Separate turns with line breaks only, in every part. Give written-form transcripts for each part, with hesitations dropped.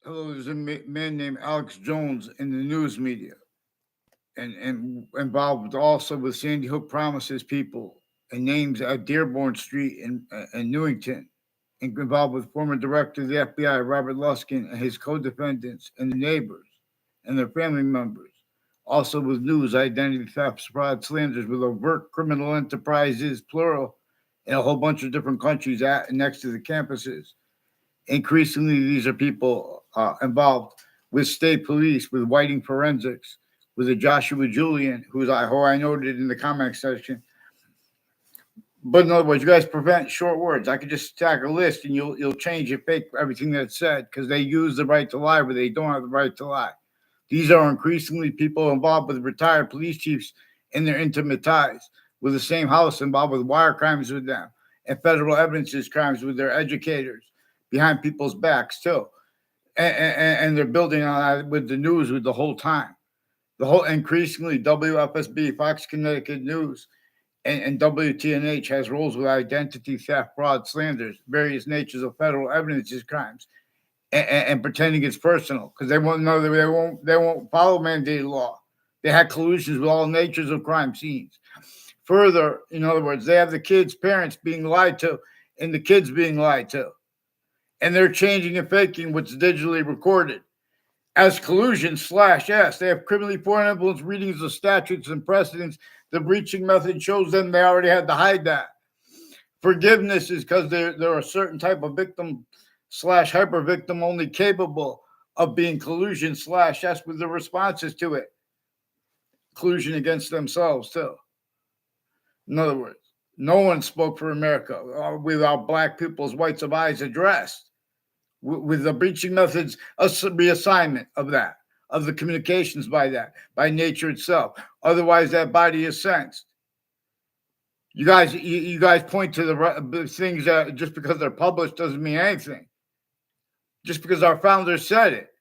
Hello, there's a man named Alex Jones in the news media, and involved also with Sandy Hook Promises people and names at Dearborn Street in Newington, and involved with former director of the FBI Robert Luskin and his co-defendants and the neighbors and their family members. Also with news, identity theft, fraud, slanders with overt criminal enterprises, plural, in a whole bunch of different countries at next to the campuses. Increasingly, these are people involved with state police, with whiting forensics, with a Joshua Julian, who I noted in the comment section. But in other words, you guys prevent short words. I could just stack a list and you'll change and fake everything that's said because they use the right to lie where they don't have the right to lie. These are increasingly people involved with retired police chiefs in their intimate ties, with the same house involved with wire crimes with them and federal evidences crimes with their educators behind people's backs too. And they're building on that with the news with the whole time. The whole increasingly WFSB, Fox Connecticut News, and WTNH has roles with identity theft, fraud, slanders, various natures of federal evidences crimes, and pretending it's personal because they won't know that they won't follow mandated law. They had collusions with all natures of crime scenes. Further, in other words, they have the kids' parents being lied to and the kids being lied to, and they're changing and faking what's digitally recorded as collusion/yes. They have criminally foreign influence readings of statutes and precedents. The breaching method shows them they already had to hide that. Forgiveness is because they're a certain type of victim/hyper victim only capable of being collusion/yes with the responses to it. Collusion against themselves too. In other words, no one spoke for America without black people's whites of eyes addressed. With the breaching methods, a reassignment of that, of the communications by nature itself. Otherwise, that body is sensed. You guys point to the things that just because they're published doesn't mean anything. Just because our founders said it,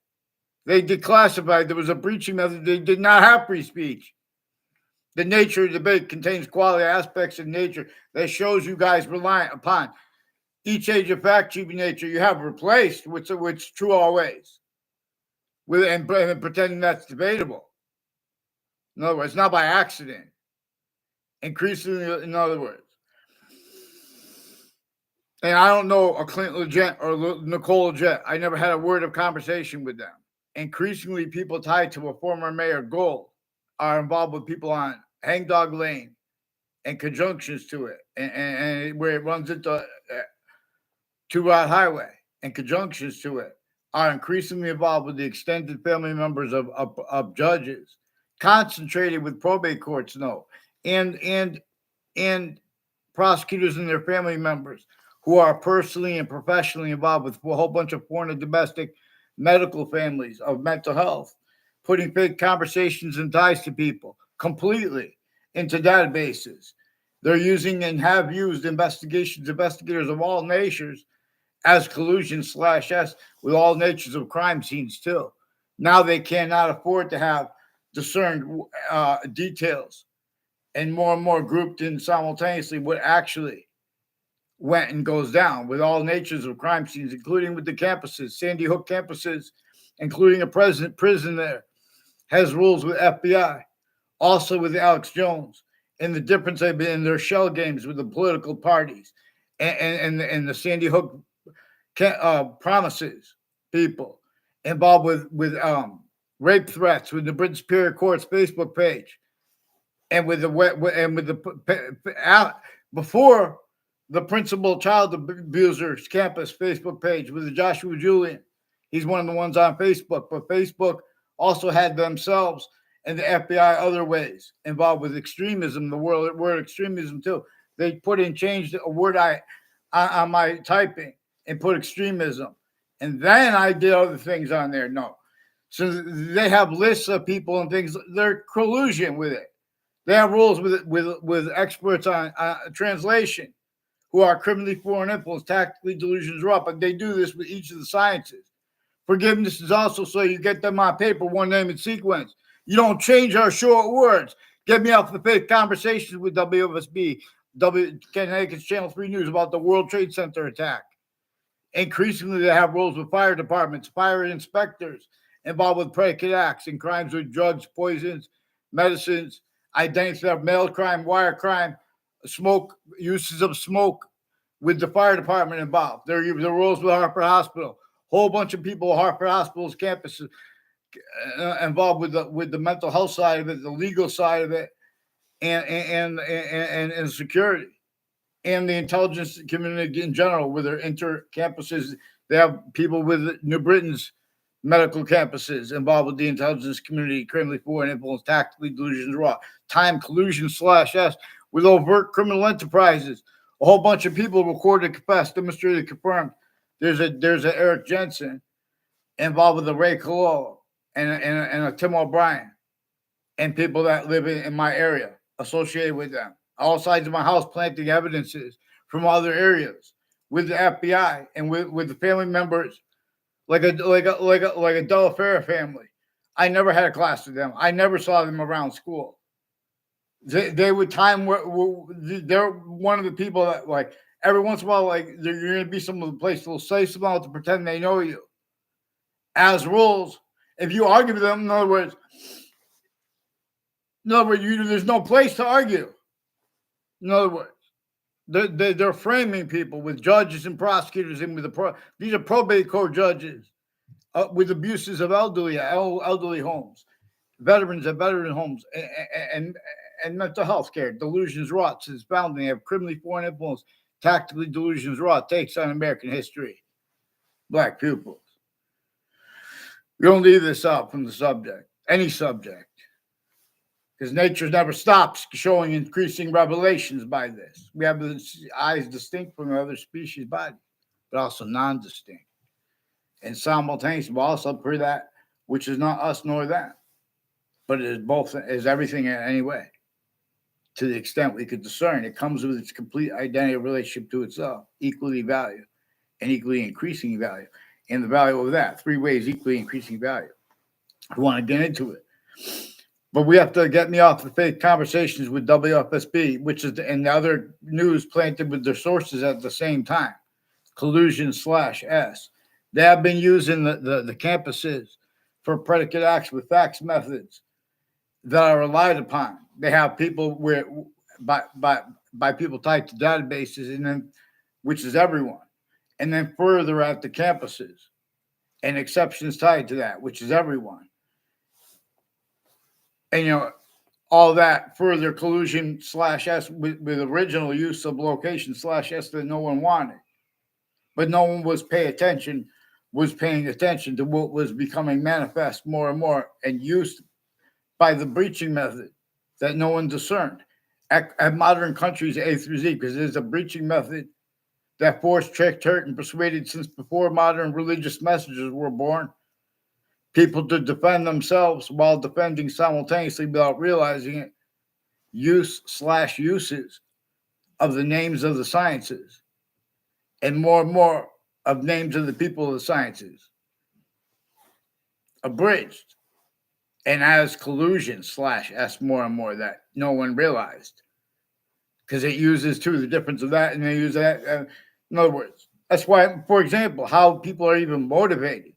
they declassified. There was a breaching method. They did not have free speech. The nature of the debate contains quality aspects of nature that shows you guys reliant upon each age of fact-cheating nature you have replaced, which true always, with and pretending that's debatable. In other words, not by accident. Increasingly, in other words, and I don't know a Clint Legent or Nicole Legent. I never had a word of conversation with them. Increasingly, people tied to a former mayor, Gold, are involved with people on Hangdog Lane and conjunctions to it, and where it runs into Two Rod Highway and conjunctions to it are increasingly involved with the extended family members of judges, concentrated with probate courts, and prosecutors and their family members who are personally and professionally involved with a whole bunch of foreign and domestic medical families of mental health, putting fake conversations and ties to people completely into databases. They're using and have used investigators of all natures as collusion/yes with all natures of crime scenes too. Now they cannot afford to have discerned details and more grouped in simultaneously what actually went and goes down with all natures of crime scenes, including with the campuses, Sandy Hook campuses, including a prison there, has rules with FBI, also with Alex Jones, and the difference they've been in their shell games with the political parties and the Sandy Hook promises people involved with rape threats with the British Superior Court's Facebook page and with before the principal child abuser's campus Facebook page with the Joshua Julian. He's one of the ones on Facebook, but Facebook also had themselves and the FBI other ways involved with extremism, the word extremism too. They changed a word on my typing and put extremism. And then I did other things on there. No. So they have lists of people and things. They're collusion with it. They have rules with experts on translation who are criminally foreign influence, tactically delusions are up. But they do this with each of the sciences. Forgiveness is also so you get them on paper, one name and sequence. You don't change our short words. Get me off the fake conversations with WFSB, Connecticut's Channel 3 News about the World Trade Center attack Increasingly, they have roles with fire departments, fire inspectors involved with predicate acts and crimes with drugs, poisons, medicines, identity theft, mail crime, wire crime, smoke, uses of smoke with the fire department involved. Their roles with Harper Hospital. Whole bunch of people at Harper Hospital's campuses involved with the mental health side of it, the legal side of it, and security, and the intelligence community in general, with their inter-campuses. They have people with New Britain's medical campuses involved with the intelligence community, criminally foreign influence, tactically delusions raw, time collusion /S with overt criminal enterprises. A whole bunch of people recorded, confessed, demonstrated, confirmed. There's a Eric Jensen involved with the Ray Cololo and a Tim O'Brien, and people that live in my area associated with them. All sides of my house planting evidences from other areas with the FBI and with the family members, like a Della Farah family. I never had a class with them. I never saw them around school. They would time where they're one of the people that, like, every once in a while, like, you're going to be some of the place will say something to pretend they know you. As rules, if you argue with them, in other words, there's no place to argue. In other words, they're framing people with judges and prosecutors and with these are probate court judges with abuses of elderly homes, veterans at veteran homes, and mental health care, delusions wrought since founding. They have criminally foreign influence, tactically delusions wrought, takes on American history, black pupils. We don't leave this out from the subject, any subject, because nature never stops showing increasing revelations by this. We have the eyes distinct from other species' body, but also non-distinct. And simultaneously, also for that, which is not us nor that, but it is both, is everything in any way. To the extent we could discern, it comes with its complete identity relationship to itself, equally valued and equally increasing value. And the value of that, 3 ways equally increasing value. I want to get into it. But we have to get me off the fake conversations with WFSB, which is and the other news planted with their sources at the same time. Collusion /S. They have been using the campuses for predicate acts with fax methods that are relied upon. They have people where by people tied to databases, and then which is everyone, and then further at the campuses, and exceptions tied to that, which is everyone. And all that further collusion /S with original use of location /S that no one wanted, but no one was paying attention to what was becoming manifest more and more and used by the breaching method that no one discerned at modern countries A through Z, because there's a breaching method that forced, tricked, hurt, and persuaded since before modern religious messages were born. People to defend themselves while defending simultaneously without realizing it. Uses of the names of the sciences, and more of names of the people of the sciences. Abridged. And as collusion /S more and more that no one realized. Because it uses too the difference of that, and they use that. In other words, that's why, for example, how people are even motivated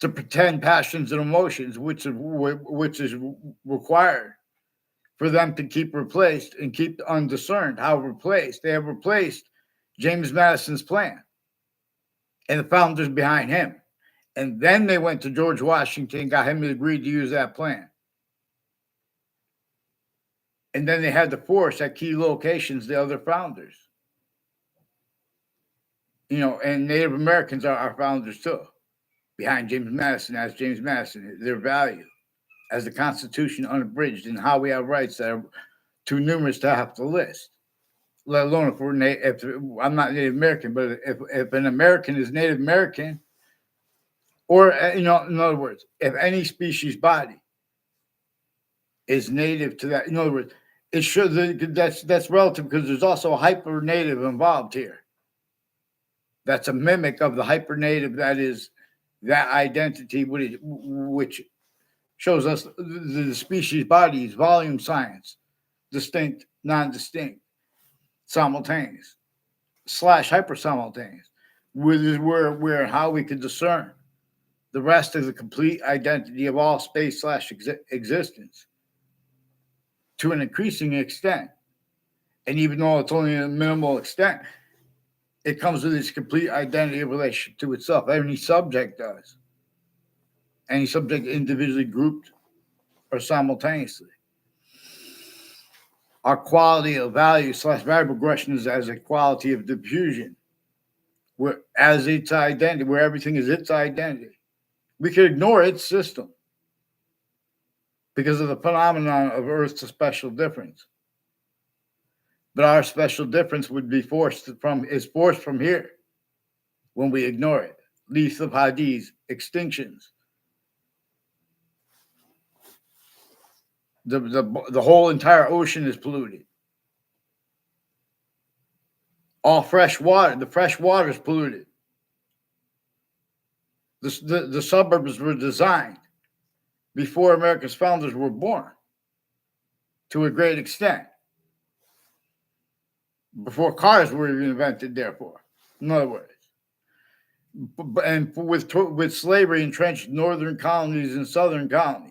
to pretend passions and emotions, which is required for them to keep replaced and keep undiscerned. How replaced? They have replaced James Madison's plan and the founders behind him. And then they went to George Washington, got him to agree to use that plan. And then they had to force at key locations the other founders. And Native Americans are our founders too, behind James Madison, as James Madison, their value as the Constitution unabridged, and how we have rights that are too numerous to have to list, let alone if I'm not Native American, but if an American is Native American, or, in other words, if any species body is native to that, in other words, it should, that's relative, because there's also a hyper native involved here. That's a mimic of the hyper native that is that identity, which shows us the species bodies, volume science, distinct, non-distinct, simultaneous, /hyper simultaneous. where how we can discern the rest of the complete identity of all space slash existence to an increasing extent. And even though it's only a minimal extent, it comes with its complete identity of relationship to itself. Any subject does. Any subject individually grouped or simultaneously. Our quality of value slash variable progression is as a quality of diffusion, where as its identity, where everything is its identity. We could ignore its system because of the phenomenon of Earth's special difference. But our special difference would be forced from here when we ignore it. Least of Hadiths, extinctions. The whole entire ocean is polluted. All fresh water, the fresh water is polluted. The suburbs were designed before America's founders were born to a great extent. Before cars were even invented, therefore. In other words. And with slavery entrenched northern colonies and southern colonies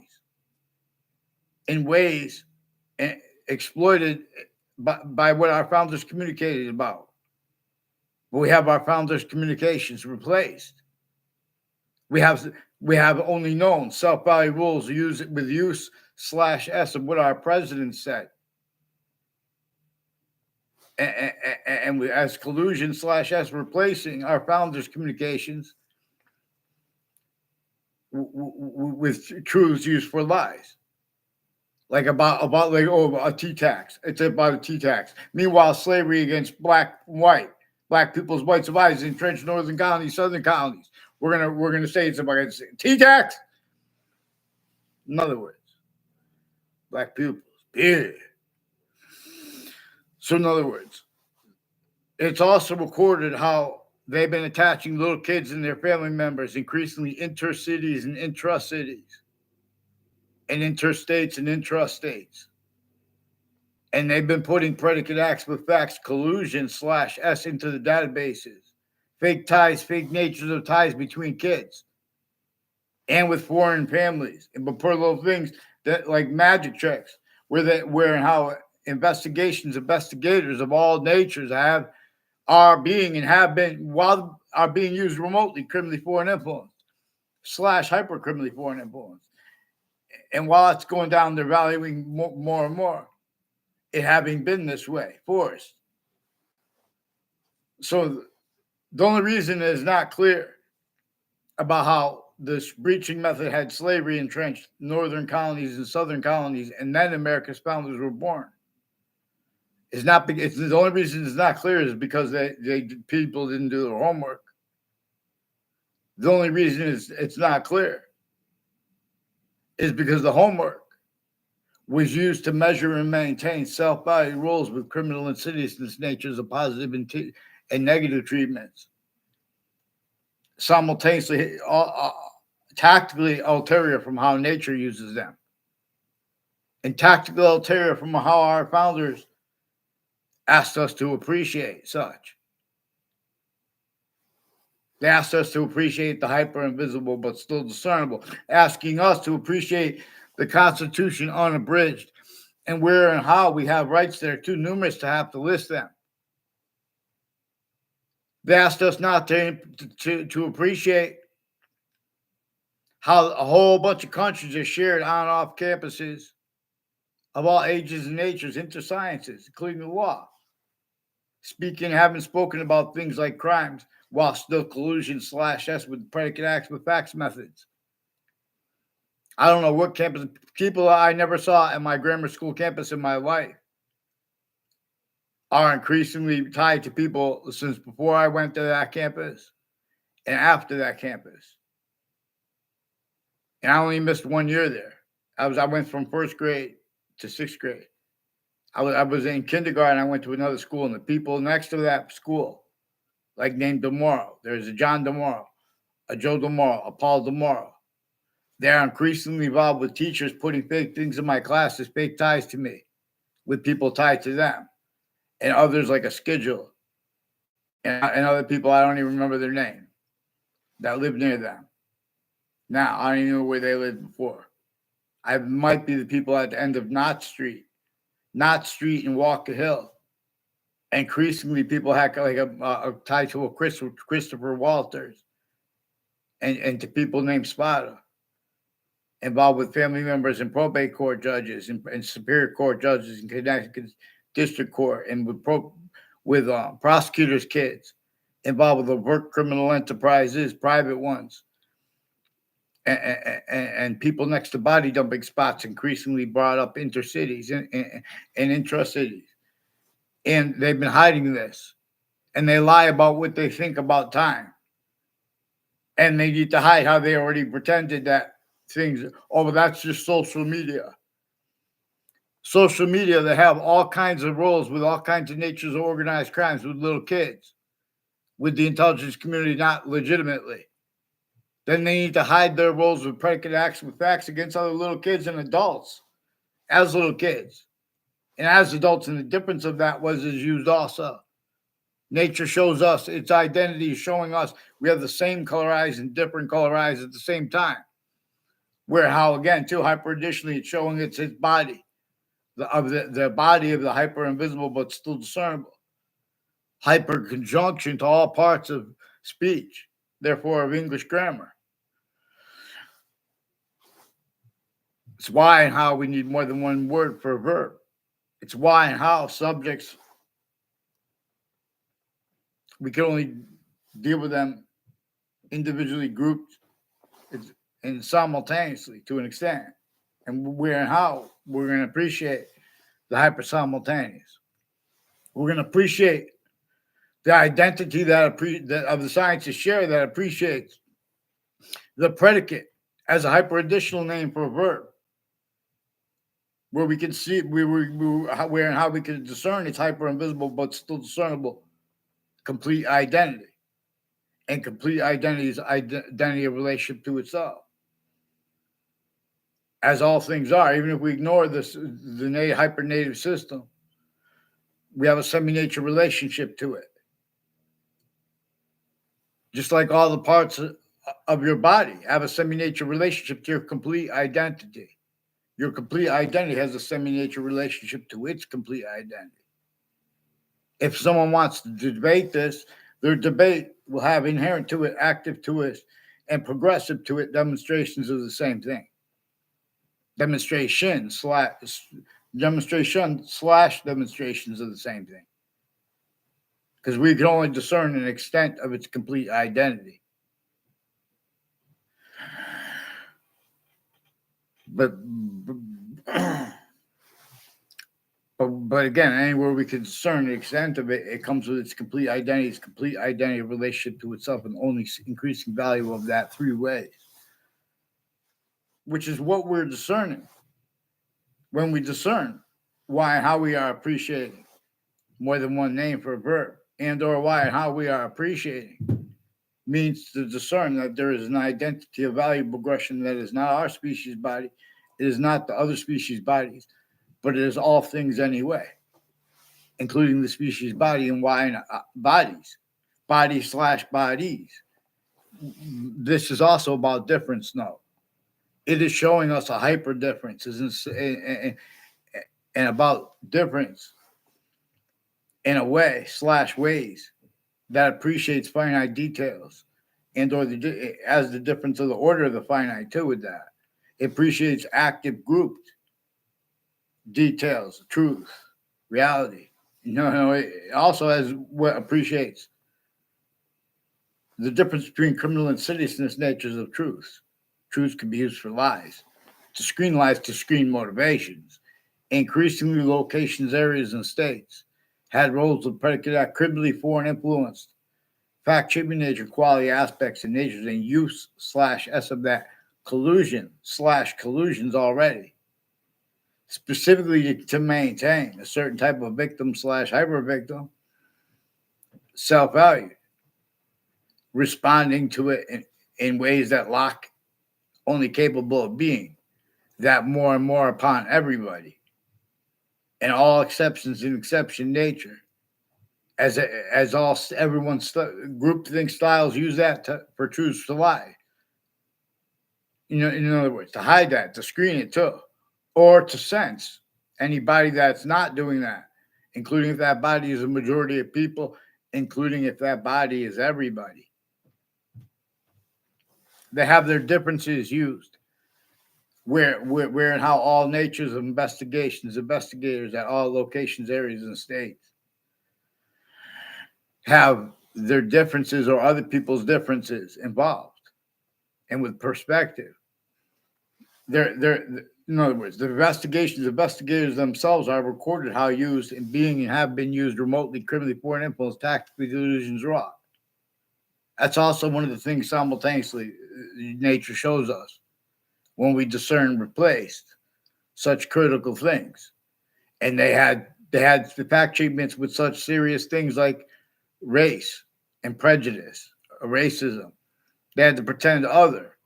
in ways exploited by what our founders communicated about. But we have our founders' communications replaced. We have only known self-value rules with use/s of what our president said. And we, as collusion/s replacing our founders' communications with truths used for lies. Like about a tea tax. It's about a tea tax. Meanwhile, slavery against black people's whites of eyes, entrenched northern colonies, southern colonies. We're gonna say it's about a tea tax. In other words, black people's period. So in other words, it's also recorded how they've been attaching little kids and their family members increasingly intercities and intra-cities. And interstates and intrastates. And they've been putting predicate acts with facts, collusion/s into the databases. Fake ties, fake natures of ties between kids and with foreign families. But poor little things that like magic tricks, where and how investigators of all natures are being used remotely, criminally foreign influence / hyper criminally foreign influence. And while it's going down, they're valuing more and more, it having been this way, forced. So the only reason it is not clear about how this breaching method had slavery entrenched northern colonies and southern colonies, and then America's founders were born. It's not. It's the only reason it's not clear is because people didn't do their homework. The only reason it's not clear is because the homework was used to measure and maintain self-value rules with criminal insidiousness natures of positive and negative treatments. Simultaneously, tactically ulterior from how nature uses them. And tactically ulterior from how our founders asked us to appreciate such. They asked us to appreciate the hyper-invisible but still discernible, asking us to appreciate the Constitution unabridged and where and how we have rights that are too numerous to have to list them. They asked us not to appreciate how a whole bunch of countries are shared on and off campuses of all ages and natures into sciences, including the law. Having spoken about things like crimes while still collusion/s with predicate acts with facts methods. I don't know what campus people I never saw at my grammar school campus in my life are increasingly tied to people since before I went to that campus and after that campus. And I only missed 1 year there. I went from first grade to sixth grade. I was in kindergarten. I went to another school, and the people next to that school, like named DeMorrow, there's a John DeMorrow, a Joe DeMorrow, a Paul DeMorrow. They're increasingly involved with teachers putting fake things in my classes, fake ties to me, with people tied to them, and others like a schedule and other people I don't even remember their name that live near them. Now, I don't even know where they lived before. I might be the people at the end of Knott Street and Walker Hill. Increasingly, people have like a tie to a Christopher Walters and to people named Spada, involved with family members and probate court judges and superior court judges in Connecticut District Court and with prosecutors' kids, involved with overt criminal enterprises, private ones, and people next to body dumping spots increasingly brought up intercities and intra-cities. And they've been hiding this. And they lie about what they think about time. And they need to hide how they already pretended that things, oh, that's just social media. Social media, they have all kinds of roles with all kinds of natures of organized crimes with little kids, with the intelligence community not legitimately. Then they need to hide their roles with predicate acts with facts against other little kids and adults as little kids and as adults. And the difference of that is used also. Nature shows us its identity, is showing us we have the same color eyes and different color eyes at the same time. Where how again too hyper additionally it's showing its body, the body of the hyper invisible but still discernible. Hyper conjunction to all parts of speech, therefore of English grammar. It's why and how we need more than one word for a verb. It's why and how subjects, we can only deal with them individually, grouped, and simultaneously to an extent. And where and how we're going to appreciate the hyper simultaneous. We're going to appreciate the identity that of the scientists share that appreciates the predicate as a hyper additional name for a verb, where we can see where and how we can discern its hyper invisible but still discernible complete identity, and complete identity is identity of relationship to itself, as all things are. Even if we ignore the hyper native system, we have a semi-nature relationship to it. Just like all the parts of your body have a semi-nature relationship to your complete identity. Your complete identity has a semi-nature relationship to its complete identity. If someone wants to debate this, their debate will have inherent to it, active to it, and progressive to it demonstrations of the same thing. Demonstrations of the same thing. Because we can only discern an extent of its complete identity. But again, anywhere we can discern the extent of it, it comes with its complete identity relationship to itself, and only increasing value of that 3 ways, which is what we're discerning when we discern why and how we are appreciating more than one name for a verb, and or why and how we are appreciating means to discern that there is an identity of value progression that is not our species body, it is not the other species bodies, but it is all things anyway, including the species body and why and bodies. This is also about difference, no. It is showing us a hyper difference and about difference in a way / ways that appreciates finite details and or as the difference of the order of the finite too with that. It appreciates active grouped details, truth, reality. It also has what appreciates the difference between criminal and citizeness natures of truth. Truth can be used for lies, to screen motivations. Increasingly, locations, areas, and states had roles of predicate activity, foreign influenced, fact shaping nature, quality aspects, and natures, and use / s of that collusion / collusions already, specifically to maintain a certain type of victim / hyper victim self-value, responding to it in ways that Locke only capable of being that more and more upon everybody, and all exceptions in exception nature, as all everyone's groupthink styles use that for truths to lie. In other words, to hide that, to screen it too, or to sense anybody that's not doing that, including if that body is a majority of people, including if that body is everybody. They have their differences used. Where and how all natures of investigators at all locations, areas, and states have their differences or other people's differences involved, and with perspective. In other words, the investigators themselves are recorded how used and have been used remotely, criminally, foreign influence, tactically, delusions, raw. That's also one of the things simultaneously nature shows us when we discern replaced such critical things. And they had the fact treatments with such serious things like race and prejudice, racism. They had to pretend other.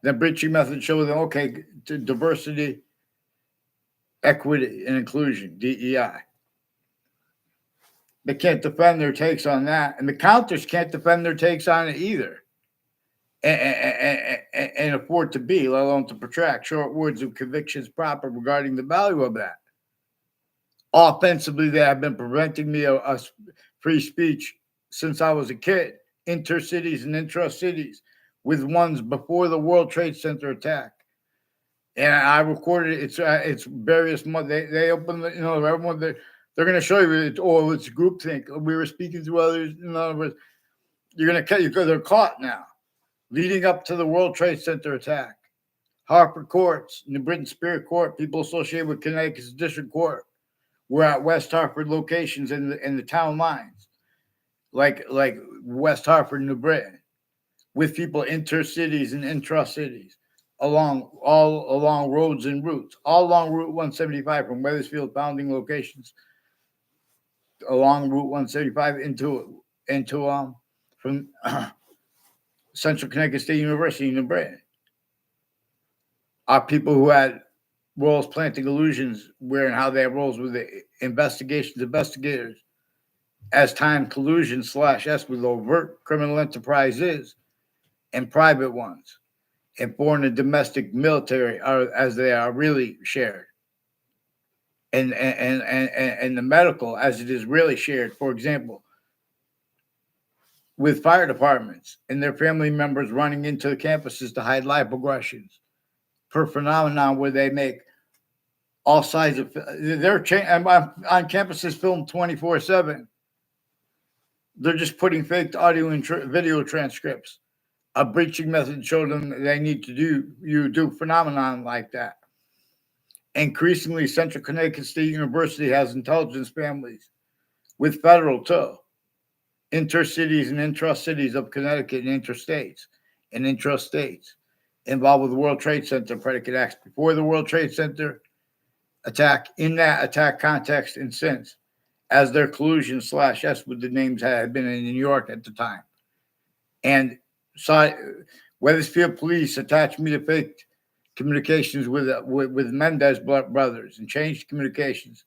The breaching method showed them, okay, diversity, equity, and inclusion, DEI. They can't defend their takes on that. And the counters can't defend their takes on it either. And afford to be, let alone to protract short words of convictions proper regarding the value of that. Offensively, they have been preventing me of free speech since I was a kid, intercities and intra-cities, with ones before the World Trade Center attack. And I recorded it. It's various months. They open the, everyone, they're going to show you it's groupthink. We were speaking to others. In other words, they're caught now. Leading up to the World Trade Center attack, Hartford courts, New Britain Superior Court, people associated with Connecticut's District Court were at West Hartford locations in the town lines, like West Hartford, New Britain, with people intercities and intra-cities, all along roads and routes, all along Route 175 from Wethersfield founding locations, along Route 175 into from Central Connecticut State University in New Britain. Are people who had roles planting illusions where and how they have roles with the investigators as time collusion /S with overt criminal enterprises and private ones, and foreign and domestic military are as they are really shared. And the medical as it is really shared, for example, with fire departments and their family members running into the campuses to hide live progressions per phenomenon where they make all sides of they're on campuses filmed 24/7. They're just putting fake audio and video transcripts. A breaching method showed them they need to do phenomenon like that. Increasingly, Central Connecticut State University has intelligence families with federal too. Intercities and intra-cities of Connecticut and interstates involved with the World Trade Center predicate acts before the World Trade Center attack, in that attack context, and since, as their collusion /S with the names had been in New York at the time. And Wethersfield police attached me to fake communications with Mendez brothers and changed communications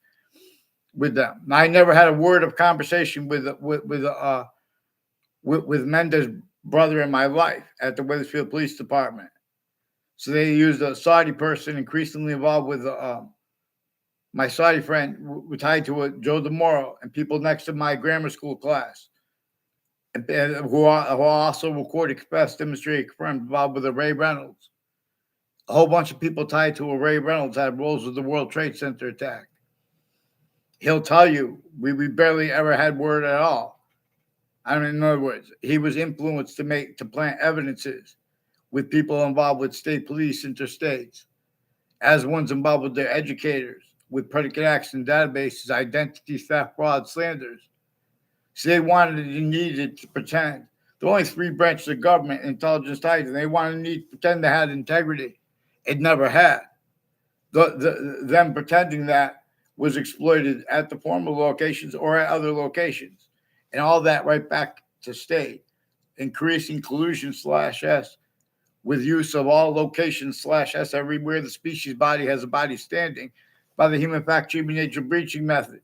with them. I never had a word of conversation with Mendez brother in my life at the Wethersfield Police Department. So they used a Saudi person increasingly involved with my Saudi friend tied to Joe DeMoro and people next to my grammar school class, and who also recorded, confessed, demonstrated, confirmed involved with Ray Reynolds. A whole bunch of people tied to Ray Reynolds had roles with the World Trade Center attack. He'll tell you we barely ever had word at all. I mean, in other words, he was influenced to plant evidences with people involved with state police interstates, as ones involved with their educators, with predicate acts and databases, identity theft, fraud, slanders. So they wanted and needed to pretend. There were only three branches of government, intelligence types, and they wanted and needed to pretend they had integrity. It never had. Them pretending that was exploited at the former locations or at other locations. And all that right back to state, increasing collusion /S with use of all locations /S everywhere the species body has a body standing by the human fact treatment nature breaching method.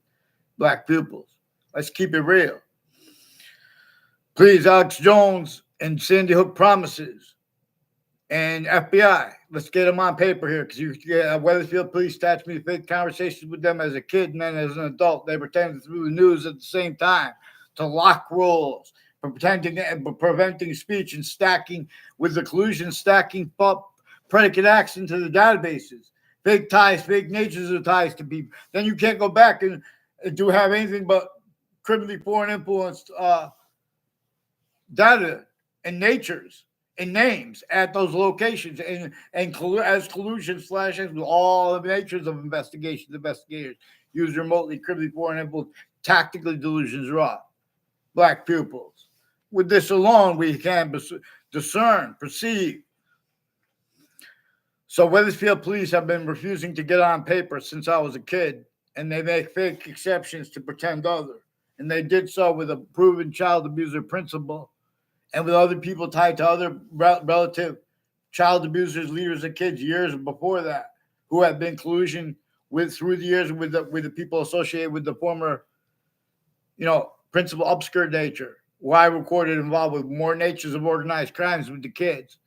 Black pupils. Let's keep it real. Please, Alex Jones and Sandy Hook Promises and F.B.I. Let's get them on paper here, because Weathersfield police attached me to fake conversations with them as a kid and then as an adult. They pretended through the news at the same time to lock rules, preventing speech and stacking with the collusion, stacking predicate acts into the databases. Fake ties, fake natures of ties to people. Then you can't go back and do have anything but criminally foreign influenced data and natures and names at those locations, and as collusion slashes with all the natures of investigators use remotely criminally foreign influence, tactically delusions raw black pupils. With this alone, we can discern, perceive. So Weathersfield police have been refusing to get on paper since I was a kid, and they make fake exceptions to pretend other. And they did so with a proven child abuser principal and with other people tied to other relative child abusers, leaders of kids years before that, who have been collusion through the years with the people associated with the former, principal upskirt nature, who I recorded involved with more natures of organized crimes with the kids.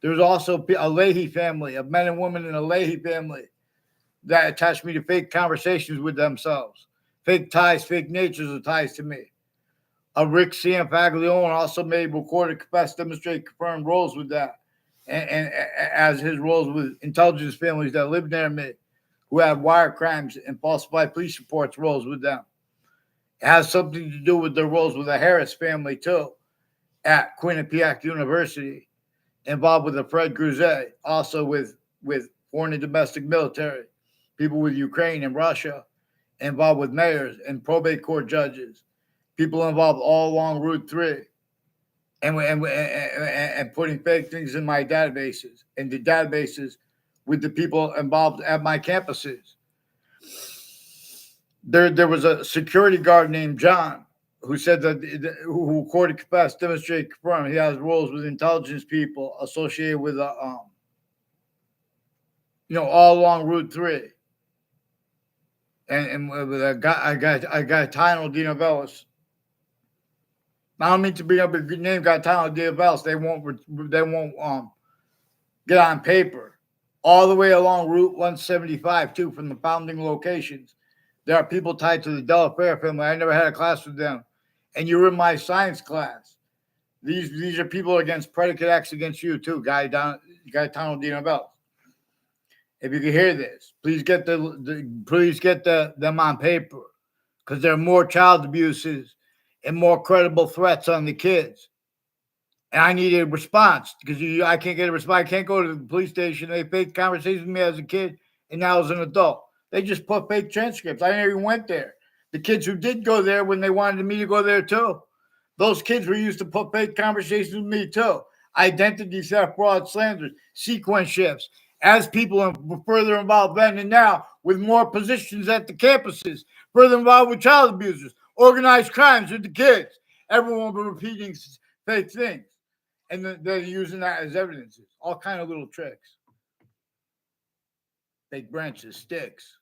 There's also a Leahy family, of men and women in a Leahy family that attached me to fake conversations with themselves, fake ties, fake natures of ties to me. Rick C. Faglione also made recorded, confessed, demonstrate, confirmed roles with that, and as his roles with intelligence families that live near me, who have wire crimes and falsified police reports, roles with them. It has something to do with their roles with the Harris family too, at Quinnipiac University, involved with the Fred Cruzet, also with foreign and domestic military, people with Ukraine and Russia, involved with mayors and probate court judges, people involved all along Route 3, and putting fake things in my databases, and the databases with the people involved at my campuses. There was a security guard named John who said that who recorded, confessed, demonstrated, confirmed he has roles with intelligence people associated with all along Route 3, and with a guy Tino DiNovellis. I don't mean to bring up a good name, Gaetano DiNovellis. They won't get on paper. All the way along Route 175 too, from the founding locations. There are people tied to the Della Fair family. I never had a class with them. And you were in my science class. These are people against predicate acts against you too, Gaetano DiNovellis. If you can hear this, please get them on paper, because there are more child abuses and more credible threats on the kids. And I need a response, because I can't get a response. I can't go to the police station. They fake conversations with me as a kid and now as an adult. They just put fake transcripts. I never even went there. The kids who did go there when they wanted me to go there too, those kids were used to put fake conversations with me too. Identity theft, fraud, slanders, sequence shifts. As people are further involved then and now, with more positions at the campuses, further involved with child abusers, organized crimes with the kids. Everyone will be repeating fake things. And they're using that as evidences. All kind of little tricks. Fake branches, sticks.